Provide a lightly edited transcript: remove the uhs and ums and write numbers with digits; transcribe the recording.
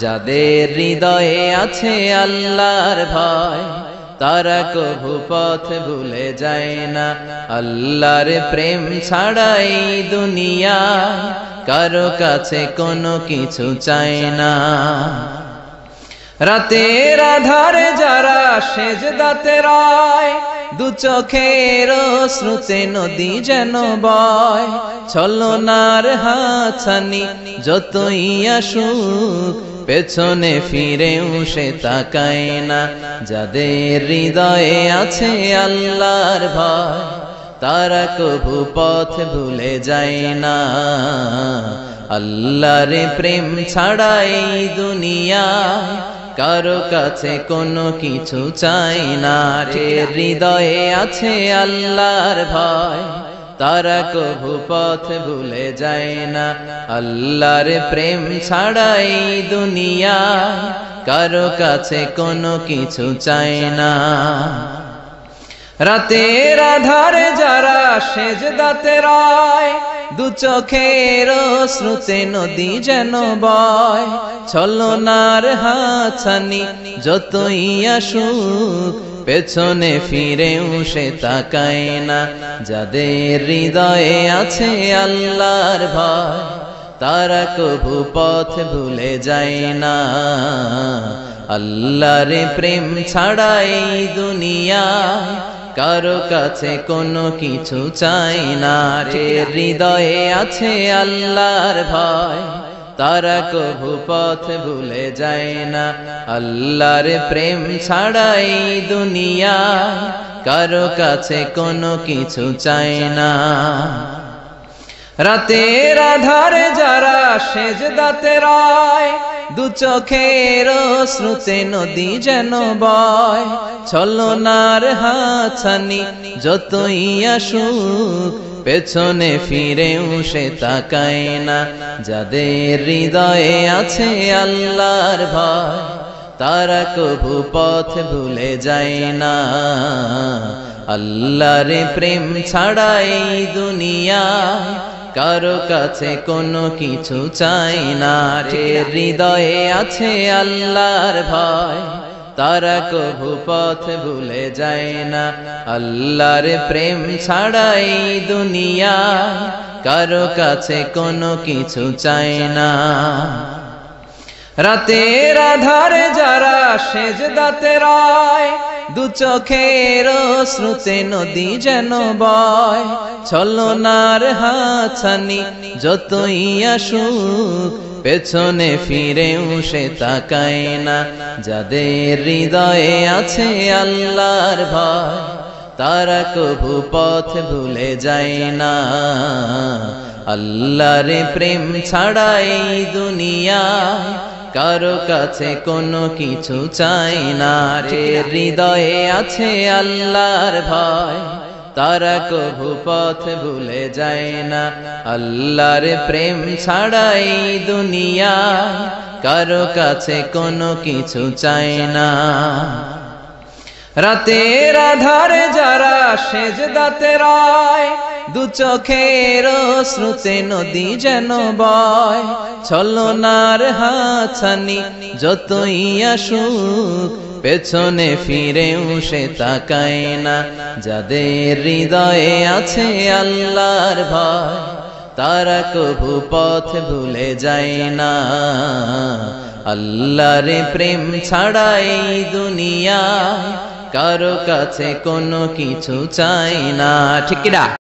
যাদের হৃদয়ে আছে আল্লাহর ভয় তারা কভু পথ ভুলে যায় না। আল্লাহর প্রেম ছাড়াই দুনিয়ায় কারো কাছে কোনো কিছু চায় না। রাতের আধারে যারা সেজদাতে রয়, দু চোখের শ্রুতে নদী যেন বয়। ছলনার হাতছানি যতই আসুক পেছনে ফিরেও সে তাকায় না। যাদের হৃদয়ে আছে আল্লাহর ভয় তারা কভু পথ ভুলে যায় না। আল্লাহর প্রেম ছাড়াই দুনিয়ায় কারো কাছে কোনো কিছু চাই না। হৃদয়ে আছে আল্লাহর ভয় তারা কভু পথ ভুলে যায় না। আল্লাহর প্রেম ছাড়াই দুনিয়ায় কারো কাছে কোনো কিছু চাই না। রাতের আধারে যারা সেজদাতে রয়, দু চোখের শ্রুতে নদী যেন বয়। ছলনার হাতছানি যতই আসুক পেছনে ফিরেও সে তাকায় না। যাদের হৃদয়ে আছে আল্লাহর ভয় তারা কভু পথ ভুলে যায় না। আল্লাহর প্রেম ছাড়াই দুনিয়ায় কারো কাছে কোনো কিছু চাই না। হৃদয়ে আছে আল্লাহর ভয় তারা কভু পথ ভুলে যায় না। আল্লাহর প্রেম ছাড়াই দুনিয়ায় কারো কাছে কোনো কিছু চাই না। রাতের আধারে যারা সেজদাতে রয়, দু চোখের শ্রুতে নদী যেন বয়। ছলনার হাতছানি যতই আসুক পেছনে ফিরেও সে তাকায় না। যাদের হৃদয়ে আছে আল্লাহর ভয় তারা কভু পথ ভুলে যায় না। আল্লাহর প্রেম ছাড়াই দুনিয়ায় কারো কাছে কোনো কিছু চাই না। হৃদয়ে আছে আল্লাহর ভয় তারা কভু পথ ভুলে যায় না। আল্লাহর প্রেম ছাড়াই দুনিয়ায় কারো কাছে কোনো কিছু চাই না। রাতের আধারে যারা সেজদাতে রয়, দু চোখের শ্রুতে নদী যেন বয়। ছলনার হাতছানি যতই আসুক পেছনে ফিরেও সে তাকায় না। যাদের হৃদয়ে আছে আল্লাহর ভয় তারা কভু পথ ভুলে যায় না। আল্লাহর প্রেম ছাড়াই দুনিয়ায় কারো কাছে কোনো কিছু চাই না। হৃদয়ে আছে আল্লাহর ভয় তারা কভু পথ ভুলে যায় না। আল্লাহর প্রেম ছাড়াই দুনিয়ায় কারো কাছে কোনো কিছু চাই না। রাতের আধারে যারা সেজদাতে রয়, দু চোখের শ্রুতে নদী যেন বয়। ছলনার হাতছানি যতই আসুক পেছনে ফিরেও সে তাকায় না। যাদের হৃদয়ে আছে আল্লাহর ভয় তারা কভু পথ ভুলে যায় না। আল্লাহর প্রেম ছাড়াই দুনিয়ায় কারো কাছে কোনো কিছু চাই না। ঠিক না?